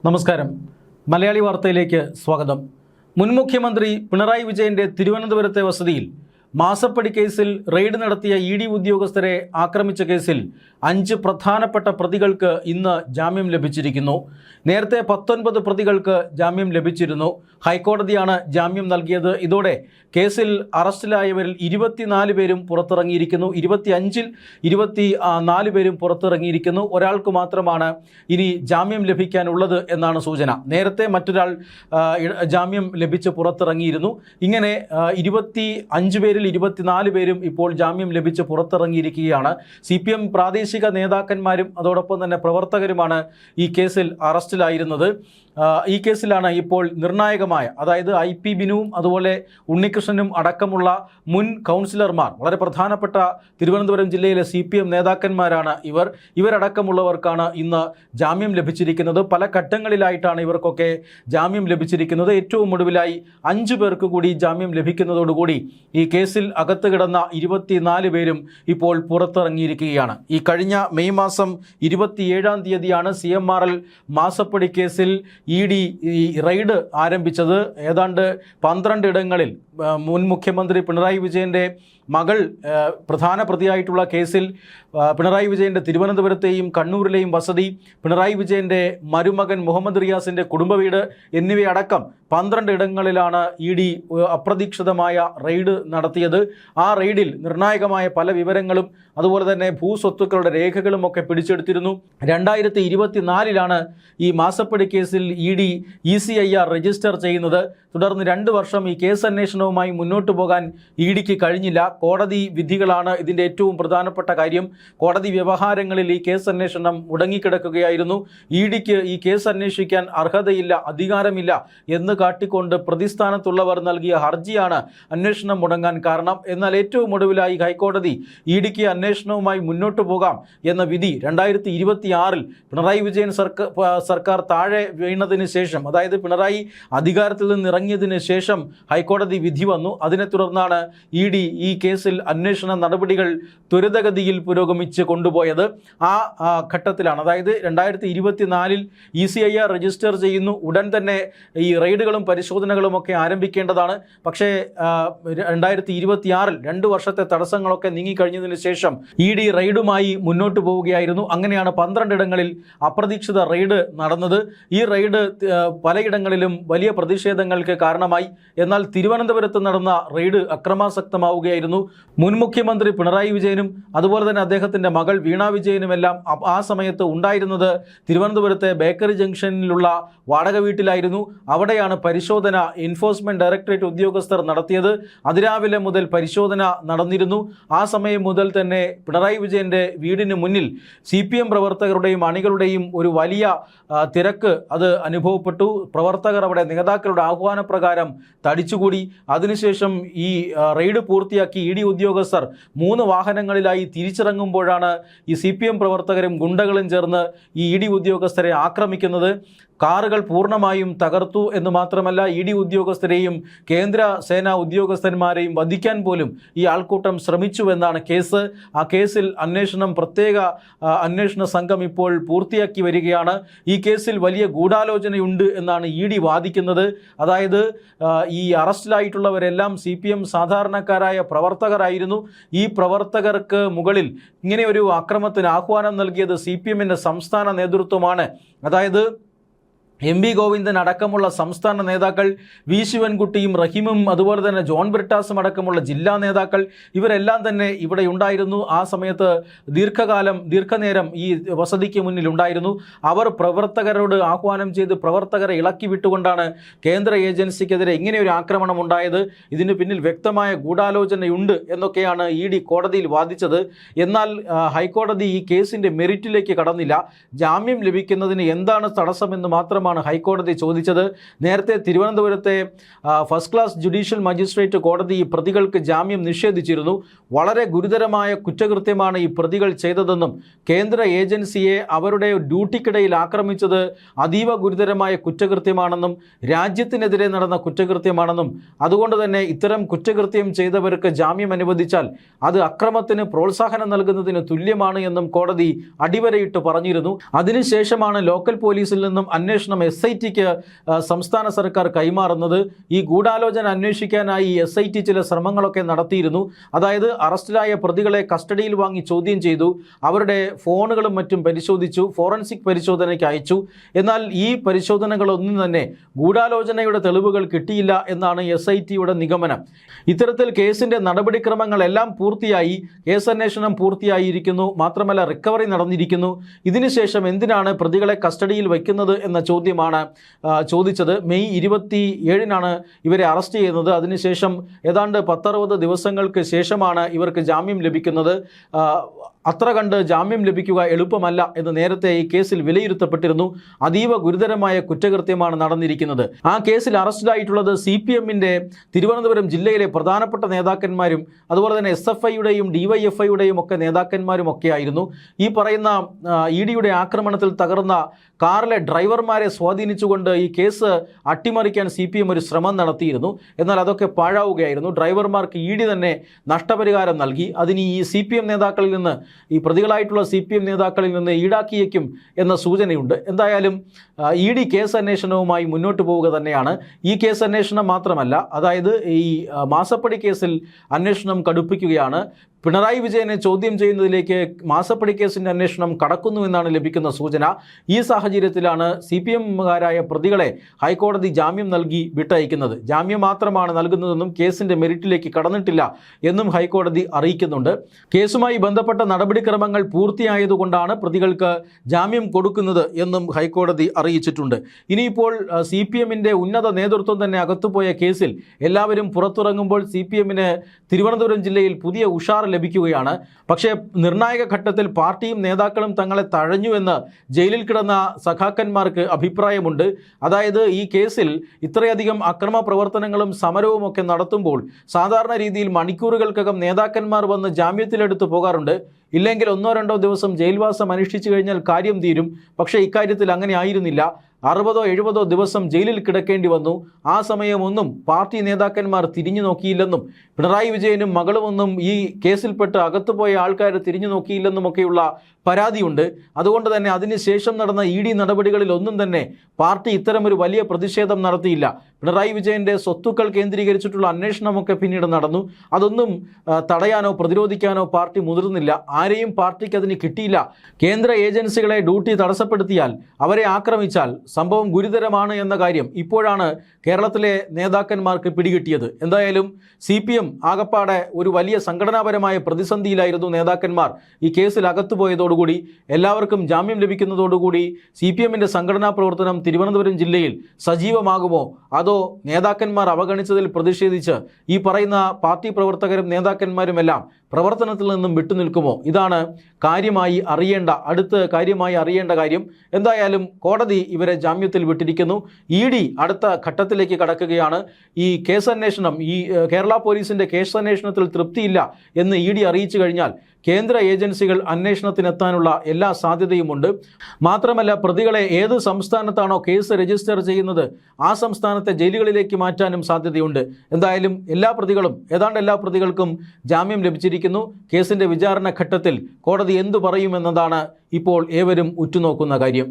നമസ്കാരം. മലയാളി വാർത്തയിലേക്ക് സ്വാഗതം. മുൻ മുഖ്യമന്ത്രി പിണറായി വിജയന്റെ തിരുവനന്തപുരത്തെ വസതിയിൽ മാസപ്പടി കേസിൽ റെയ്ഡ് നടത്തിയ ഇ.ഡി. ഉദ്യോഗസ്ഥരെ ആക്രമിച്ച കേസിൽ 5 പ്രധാനപ്പെട്ട പ്രതികൾക്ക് ഇന്ന് ജാമ്യം ലഭിച്ചിരിക്കുന്നു. നേരത്തെ 19 പ്രതികൾക്ക് ജാമ്യം ലഭിച്ചിരുന്നു. ഹൈക്കോടതിയാണ് ജാമ്യം നൽകിയത്. ഇതോടെ കേസിൽ അറസ്റ്റിലായവരിൽ 24 പേരും പുറത്തിറങ്ങിയിരിക്കുന്നു. 25-ൽ 24 പേരും പുറത്തിറങ്ങിയിരിക്കുന്നു. ഒരാൾക്ക് മാത്രമാണ് ഇനി ജാമ്യം ലഭിക്കാനുള്ളത് എന്നാണ് സൂചന. നേരത്തെ മറ്റൊരാൾ ജാമ്യം ലഭിച്ച് പുറത്തിറങ്ങിയിരുന്നു. ഇങ്ങനെ 25 പേരിൽ 24 പേരും ഇപ്പോൾ ജാമ്യം ലഭിച്ച് പുറത്തിറങ്ങിയിരിക്കുകയാണ്. CPM പ്രാദേശിക നേതാക്കന്മാരും അതോടൊപ്പം തന്നെ പ്രവർത്തകരുമാണ് ഈ കേസിൽ അറസ്റ്റിലായിരുന്നത്. ഈ കേസിലാണ് ഇപ്പോൾ നിർണായകമായ, അതായത് IP ബിനുവും അതുപോലെ ഉണ്ണികൃഷ്ണനും അടക്കമുള്ള മുൻ കൗൺസിലർമാർ, വളരെ പ്രധാനപ്പെട്ട തിരുവനന്തപുരം ജില്ലയിലെ CPM നേതാക്കന്മാരാണ് ഇവരടക്കമുള്ളവർക്കാണ് ഇന്ന് ജാമ്യം ലഭിച്ചിരിക്കുന്നത്. പല ഘട്ടങ്ങളിലായിട്ടാണ് ഇവർക്കൊക്കെ ജാമ്യം ലഭിച്ചിരിക്കുന്നത്. ഏറ്റവും ഒടുവിലായി 5 പേർക്ക് കൂടി ജാമ്യം ലഭിക്കുന്നതോടുകൂടി ഈ കേസിൽ അകത്ത് കിടന്ന 24 പേരും ഇപ്പോൾ പുറത്തിറങ്ങിയിരിക്കുകയാണ്. ഈ കഴിഞ്ഞ മെയ് മാസം 27-ാം തീയതിയാണ് CMRL മാസപ്പടി കേസിൽ ED ഈ റെയ്ഡ് ആരംഭിച്ചത്. ഏതാണ്ട് 12 ഇടങ്ങളിൽ മുൻ മുഖ്യമന്ത്രി പിണറായി വിജയൻ്റെ മകൾ പ്രധാന പ്രതിയായിട്ടുള്ള കേസിൽ പിണറായി വിജയൻ്റെ തിരുവനന്തപുരത്തെയും കണ്ണൂരിലെയും വസതി, പിണറായി വിജയൻ്റെ മരുമകൻ മുഹമ്മദ് റിയാസിൻ്റെ കുടുംബ വീട് എന്നിവയടക്കം 12 ഇടങ്ങളിലാണ് ED അപ്രതീക്ഷിതമായ റെയ്ഡ് നടത്തിയത്. ആ റെയ്ഡിൽ നിർണായകമായ പല വിവരങ്ങളും അതുപോലെ തന്നെ ഭൂസ്വത്തുക്കളുടെ രേഖകളും ഒക്കെ പിടിച്ചെടുത്തിരുന്നു. 2024-ലാണ് ഈ മാസപ്പടി കേസിൽ ED ECIR രജിസ്റ്റർ ചെയ്യുന്നത്. തുടർന്ന് 2 വർഷം ഈ കേസ് അന്വേഷണവുമായി മുന്നോട്ട് പോകാൻ EDക്ക് കഴിഞ്ഞില്ല. കോടതി വിധികളാണ് ഇതിൻ്റെ ഏറ്റവും പ്രധാനപ്പെട്ട കാര്യം. കോടതി വ്യവഹാരങ്ങളിൽ ഈ കേസ് അന്വേഷണം മുടങ്ങിക്കിടക്കുകയായിരുന്നു. EDക്ക് ഈ കേസ് അന്വേഷിക്കാൻ അർഹതയില്ല, അധികാരമില്ല എന്ന് കാട്ടിക്കൊണ്ട് പ്രതിസ്ഥാനത്തുള്ളവർ നൽകിയ ഹർജിയാണ് അന്വേഷണം മുടങ്ങാൻ കാരണം. എന്നാൽ ഏറ്റവും ഒടുവിലായി ഹൈക്കോടതി EDക്ക് അന്വേഷണവുമായി മുന്നോട്ട് പോകാം എന്ന വിധി 2026-ൽ പിണറായി വിജയൻ സർക്കാർ താഴെ വീണതിന് ശേഷം, അതായത് പിണറായി അധികാരത്തിൽ നിന്ന് ഇറങ്ങിയതിന് ശേഷം ഹൈക്കോടതി വിധി വന്നു. അതിനെ തുടർന്നാണ് ED ഈ കേസിൽ അന്വേഷണ നടപടികൾ ത്വരിതഗതിയിൽ പുരോഗമിച്ച് കൊണ്ടുപോയത്. ആ ഘട്ടത്തിലാണ്, അതായത് 2024-ൽ ECIR രജിസ്റ്റർ ചെയ്യുന്നു. ഉടൻ തന്നെ ഈ റെയ്ഡുകളും പരിശോധനകളും ഒക്കെ ആരംഭിക്കേണ്ടതാണ്. പക്ഷേ 2026-ൽ 2 വർഷത്തെ തടസ്സങ്ങളൊക്കെ നീങ്ങിക്കഴിഞ്ഞതിന് ശേഷം ED റെയ്ഡുമായി മുന്നോട്ട് പോവുകയായിരുന്നു. അങ്ങനെയാണ് 12 ഇടങ്ങളിൽ അപ്രതീക്ഷിത റെയ്ഡ് നടന്നത്. ഈ റെയ്ഡ് പലയിടങ്ങളിലും വലിയ പ്രതിഷേധങ്ങൾക്ക് കാരണമായി. എന്നാൽ തിരുവനന്തപുരത്ത് നടന്ന റെയ്ഡ് അക്രമാസക്തമാവുകയായിരുന്നു. മുൻ മുഖ്യമന്ത്രി പിണറായി വിജയനും അതുപോലെ തന്നെ അദ്ദേഹത്തിൻ്റെ മകൾ വീണ വിജയനുമെല്ലാം ആ സമയത്ത് ഉണ്ടായിരുന്നത് തിരുവനന്തപുരത്തെ ബേക്കറി ജംഗ്ഷനിലുള്ള വാടക വീട്ടിലായിരുന്നു. അവിടെയാണ് പരിശോധന എൻഫോഴ്സ്മെൻറ്റ് ഡയറക്ടറേറ്റ് ഉദ്യോഗസ്ഥർ നടത്തിയത്. അതിരാവിലെ മുതൽ പരിശോധന നടന്നിരുന്നു. ആ സമയം മുതൽ തന്നെ പിണറായി വിജയൻ്റെ വീടിന് മുന്നിൽ CPM പ്രവർത്തകരുടെയും അണികളുടെയും ഒരു വലിയ തിരക്ക് അത് അനുഭവപ്പെട്ടു. പ്രവർത്തകർ അവിടെ നേതാക്കളുടെ ആഹ്വാനപ്രകാരം തടിച്ചുകൂടി. അതിനുശേഷം ഈ റെയ്ഡ് പൂർത്തിയാക്കി ED ഉദ്യോഗസ്ഥർ 3 വാഹനങ്ങളിലായി തിരിച്ചിറങ്ങുമ്പോഴാണ് ഈ CPM പ്രവർത്തകരും ഗുണ്ടകളും ചേർന്ന് ഈ ED ഉദ്യോഗസ്ഥരെ ആക്രമിക്കുന്നത്. കാറുകൾ പൂർണ്ണമായും തകർത്തു എന്ന് മാത്രമല്ല, ED ഉദ്യോഗസ്ഥരെയും കേന്ദ്ര സേനാ ഉദ്യോഗസ്ഥന്മാരെയും വധിക്കാൻ പോലും ഈ ആൾക്കൂട്ടം ശ്രമിച്ചുവെന്നാണ് കേസ്. ആ കേസിൽ പ്രത്യേക അന്വേഷണ സംഘം ഇപ്പോൾ പൂർത്തിയാക്കി വരികയാണ്. ഈ കേസിൽ വലിയ ഗൂഢാലോചനയുണ്ട് എന്നാണ് ED വാദിക്കുന്നത്. അതായത് ഈ അറസ്റ്റിലായിട്ടുള്ളവരെല്ലാം CPM സാധാരണക്കാരായ പ്രവർത്തകരായിരുന്നു. ഈ പ്രവർത്തകർക്ക് മുകളിൽ ഇങ്ങനെ ഒരു അക്രമത്തിന് ആഹ്വാനം നൽകിയത് CPMൻ്റെ സംസ്ഥാന നേതൃത്വമാണ്. അതായത് MP ഗോവിന്ദൻ അടക്കമുള്ള സംസ്ഥാന നേതാക്കൾ, V ശിവൻകുട്ടിയും റഹീമും അതുപോലെ തന്നെ ജോൺ ബ്രിട്ടാസും അടക്കമുള്ള ജില്ലാ നേതാക്കൾ ഇവരെല്ലാം തന്നെ ഇവിടെ ഉണ്ടായിരുന്നു. ആ സമയത്ത് ദീർഘനേരം ഈ വസതിക്ക് മുന്നിൽ ഉണ്ടായിരുന്നു. അവർ പ്രവർത്തകരോട് ആഹ്വാനം ചെയ്ത് പ്രവർത്തകരെ ഇളക്കി വിട്ടുകൊണ്ടാണ് കേന്ദ്ര ഏജൻസിക്കെതിരെ ഇങ്ങനെ ഒരു ആക്രമണം ഉണ്ടായത്. ഇതിന് പിന്നിൽ വ്യക്തമായ ഗൂഢാലോചനയുണ്ട് എന്നൊക്കെയാണ് ED കോടതിയിൽ വാദിച്ചത്. എന്നാൽ ഹൈക്കോടതി ഈ കേസിൻ്റെ മെറിറ്റിലേക്ക് കടന്നില്ല. ജാമ്യം ലഭിക്കുന്നതിന് എന്താണ് തടസ്സമെന്ന് മാത്രമാണ് ഹൈക്കോടതി ചോദിച്ചത്. നേരത്തെ തിരുവനന്തപുരത്തെ ഫസ്റ്റ് ക്ലാസ് ജുഡീഷ്യൽ മജിസ്ട്രേറ്റ് കോടതി ഈ പ്രതികൾക്ക് ജാമ്യം നിഷേധിച്ചിരുന്നു. വളരെ ഗുരുതരമായ കുറ്റകൃത്യമാണ് ഈ പ്രതികൾ ചെയ്തതെന്നും കേന്ദ്ര ഏജൻസിയെ അവരുടെ ഡ്യൂട്ടിക്കിടയിൽ ആക്രമിച്ചത് അതീവ ഗുരുതരമായ കുറ്റകൃത്യമാണെന്നും രാജ്യത്തിനെതിരെ നടന്ന കുറ്റകൃത്യമാണെന്നും അതുകൊണ്ട് തന്നെ ഇത്തരം കുറ്റകൃത്യം ചെയ്തവർക്ക് ജാമ്യം അനുവദിച്ചാൽ അത് അക്രമത്തിന് പ്രോത്സാഹനം നൽകുന്നതിന് തുല്യമാണ് എന്നും കോടതി അടിവരയിട്ട് പറഞ്ഞിരുന്നു. അതിനുശേഷമാണ് ലോക്കൽ പോലീസിൽ നിന്നും അന്വേഷണം അന്വേഷണം SITക്ക് സംസ്ഥാന സർക്കാർ കൈമാറുന്നത്. ഈ ഗൂഢാലോചന അന്വേഷിക്കാനായി SIT ചില ശ്രമങ്ങളൊക്കെ നടത്തിയിരുന്നു. അതായത് അറസ്റ്റിലായ പ്രതികളെ കസ്റ്റഡിയിൽ വാങ്ങി ചോദ്യം ചെയ്തു, അവരുടെ ഫോണുകളും മറ്റും പരിശോധിച്ചു, ഫോറൻസിക് പരിശോധനയ്ക്ക് അയച്ചു. എന്നാൽ ഈ പരിശോധനകളൊന്നും തന്നെ ഗൂഢാലോചനയുടെ തെളിവുകൾ കിട്ടിയില്ല എന്നാണ് SITയുടെ നിഗമനം. ഇത്തരത്തിൽ കേസിൻ്റെ നടപടിക്രമങ്ങളെല്ലാം പൂർത്തിയായി, കേസന്വേഷണം പൂർത്തിയായിരിക്കുന്നു, മാത്രമല്ല റിക്കവറി നടന്നിരിക്കുന്നു. ഇതിനുശേഷം എന്തിനാണ് പ്രതികളെ കസ്റ്റഡിയിൽ വയ്ക്കുന്നത് എന്ന ചോദ്യമാണ് ചോദിച്ചത്. മെയ് 27-നാണ് ഇവരെ അറസ്റ്റ് ചെയ്യുന്നത്. അതിനുശേഷം ഏതാണ്ട് 10-60 ദിവസങ്ങൾക്ക് ശേഷമാണ് ഇവർക്ക് ജാമ്യം ലഭിക്കുന്നത്. അത്ര കണ്ട് ജാമ്യം ലഭിക്കുക എളുപ്പമല്ല എന്ന് നേരത്തെ ഈ കേസിൽ വിലയിരുത്തപ്പെട്ടിരുന്നു. അതീവ ഗുരുതരമായ കുറ്റകൃത്യമാണ് നടന്നിരിക്കുന്നത്. ആ കേസിൽ അറസ്റ്റിലായിട്ടുള്ളത് CPMൻ്റെ തിരുവനന്തപുരം ജില്ലയിലെ പ്രധാനപ്പെട്ട നേതാക്കന്മാരും അതുപോലെ തന്നെ SFIയുടെയും DYFIയുടെയും ഒക്കെ നേതാക്കന്മാരും ഒക്കെ ആയിരുന്നു. ഈ പറയുന്ന EDയുടെ ആക്രമണത്തിൽ തകർന്ന കാറിലെ ഡ്രൈവർമാരെ സ്വാധീനിച്ചുകൊണ്ട് ഈ കേസ് അട്ടിമറിക്കാൻ CPM ഒരു ശ്രമം നടത്തിയിരുന്നു. എന്നാൽ അതൊക്കെ പാഴാവുകയായിരുന്നു. ഡ്രൈവർമാർക്ക് ED തന്നെ നഷ്ടപരിഹാരം നൽകി. അതിന് ഈ CPM നേതാക്കളിൽ നിന്ന്, ഈ പ്രതികളായിട്ടുള്ള CPM നേതാക്കളിൽ നിന്ന് ഈടാക്കിയേക്കും എന്ന സൂചനയുണ്ട്. എന്തായാലും ED കേസ് അന്വേഷണവുമായി മുന്നോട്ട് പോവുക തന്നെയാണ്. ഈ കേസ് അന്വേഷണം മാത്രമല്ല, അതായത് ഈ മാസപ്പടി കേസിൽ അന്വേഷണം കടുപ്പിക്കുകയാണ്. പിണറായി വിജയനെ ചോദ്യം ചെയ്യുന്നതിലേക്ക് മാസപ്പടി കേസിൻ്റെ അന്വേഷണം കടക്കുന്നുവെന്നാണ് ലഭിക്കുന്ന സൂചന. ഈ സാഹചര്യത്തിലാണ് CPMകാരായ പ്രതികളെ ഹൈക്കോടതി ജാമ്യം നൽകി വിട്ടയക്കുന്നത്. ജാമ്യം മാത്രമാണ് നൽകുന്നതെന്നും കേസിൻ്റെ മെറിറ്റിലേക്ക് കടന്നിട്ടില്ല എന്നും ഹൈക്കോടതി അറിയിക്കുന്നുണ്ട്. കേസുമായി ബന്ധപ്പെട്ട നടപടിക്രമങ്ങൾ പൂർത്തിയായതുകൊണ്ടാണ് പ്രതികൾക്ക് ജാമ്യം കൊടുക്കുന്നത് എന്നും ഹൈക്കോടതി അറിയിച്ചിട്ടുണ്ട്. ഇനിയിപ്പോൾ CPMൻ്റെ ഉന്നത നേതൃത്വം തന്നെ അകത്തുപോയ കേസിൽ എല്ലാവരും പുറത്തിറങ്ങുമ്പോൾ CPMന് തിരുവനന്തപുരം ജില്ലയിൽ പുതിയ ഉഷാർ ലഭിക്കുകയാണ്. പക്ഷേ നിർണായക ഘട്ടത്തിൽ പാർട്ടിയും നേതാക്കളും തങ്ങളെ തഴഞ്ഞുവെന്ന് ജയിലിൽ കിടന്ന സഖാക്കന്മാർക്ക് അഭിപ്രായമുണ്ട്. അതായത് ഈ കേസിൽ ഇത്രയധികം അക്രമ പ്രവർത്തനങ്ങളും സമരവും ഒക്കെ നടത്തുമ്പോൾ സാധാരണ രീതിയിൽ മണിക്കൂറുകൾക്കകം നേതാക്കന്മാർ വന്ന് ജാമ്യത്തിലെടുത്ത് പോകാറുണ്ട്. ഇല്ലെങ്കിൽ 1-2 ദിവസം ജയിൽവാസം അനുഷ്ഠിച്ചു കഴിഞ്ഞാൽ കാര്യം തീരും. പക്ഷേ ഇക്കാര്യത്തിൽ അങ്ങനെ ആയിരുന്നില്ല. 60-70 ദിവസം ജയിലിൽ കിടക്കേണ്ടി വന്നു. ആ സമയമൊന്നും പാർട്ടി നേതാക്കന്മാർ തിരിഞ്ഞു നോക്കിയില്ലെന്നും പിണറായി വിജയനും മകളുമൊന്നും ഈ കേസിൽപ്പെട്ട് അകത്തുപോയ ആൾക്കാർ തിരിഞ്ഞു നോക്കിയില്ലെന്നുമൊക്കെയുള്ള പരാതിയുണ്ട്. അതുകൊണ്ട് തന്നെ അതിനുശേഷം നടന്ന ED നടപടികളിൽ ഒന്നും തന്നെ പാർട്ടി ഇത്തരമൊരു വലിയ പ്രതിഷേധം നടത്തിയില്ല. പിണറായി വിജയൻ്റെ സ്വത്തുക്കൾ കേന്ദ്രീകരിച്ചിട്ടുള്ള അന്വേഷണമൊക്കെ പിന്നീട് നടന്നു. അതൊന്നും തടയാനോ പ്രതിരോധിക്കാനോ പാർട്ടി മുതിർന്നില്ല. ആരെയും പാർട്ടിക്ക് അതിന് കിട്ടിയില്ല. കേന്ദ്ര ഏജൻസികളെ ഡ്യൂട്ടി തടസ്സപ്പെടുത്തിയാൽ, അവരെ ആക്രമിച്ചാൽ സംഭവം ഗുരുതരമാണ് എന്ന കാര്യം ഇപ്പോഴാണ് കേരളത്തിലെ നേതാക്കന്മാർക്ക് പിടികിട്ടിയത്. എന്തായാലും CPM ആകപ്പാടെ ഒരു വലിയ സംഘടനാപരമായ പ്രതിസന്ധിയിലായിരുന്നു നേതാക്കന്മാർ. ഈ കേസിൽ അകത്തുപോയതോടുകൂടി, എല്ലാവർക്കും ജാമ്യം ലഭിക്കുന്നതോടുകൂടി CPMൻ്റെ സംഘടനാ പ്രവർത്തനം തിരുവനന്തപുരം ജില്ലയിൽ സജീവമാകുമോ, അതോ നേതാക്കന്മാർ അവഗണിച്ചതിൽ പ്രതിഷേധിച്ച് ഈ പറയുന്ന പാർട്ടി പ്രവർത്തകരും നേതാക്കന്മാരുമെല്ലാം പ്രവർത്തനത്തിൽ നിന്നും വിട്ടുനിൽക്കുമോ? ഇതാണ് അടുത്ത കാര്യമായി അറിയേണ്ട കാര്യം. എന്തായാലും കോടതി ഇവരെ ജാമ്യത്തിൽ വിട്ടിരിക്കുന്നു. ED അടുത്ത ഘട്ടത്തിലേക്ക് കടക്കുകയാണ്. ഈ കേസന്വേഷണം, ഈ കേരള പോലീസിൻ്റെ കേസന്വേഷണത്തിൽ തൃപ്തിയില്ല എന്ന് ED അറിയിച്ചു കഴിഞ്ഞാൽ കേന്ദ്ര ഏജൻസികൾ അന്വേഷണത്തിനെത്താനുള്ള എല്ലാ സാധ്യതയുമുണ്ട്. മാത്രമല്ല, പ്രതികളെ ഏത് സംസ്ഥാനത്താണോ കേസ് രജിസ്റ്റർ ചെയ്യുന്നത് ആ സംസ്ഥാനത്തെ ജയിലുകളിലേക്ക് മാറ്റാനും സാധ്യതയുണ്ട്. എന്തായാലും ഏതാണ്ട് എല്ലാ പ്രതികൾക്കും ജാമ്യം ലഭിച്ചിരിക്കുന്നു. കേസിൻ്റെ വിചാരണ ഘട്ടത്തിൽ കോടതി എന്തു പറയുമെന്നതാണ് ഇപ്പോൾ ഏവരും ഉറ്റുനോക്കുന്ന കാര്യം.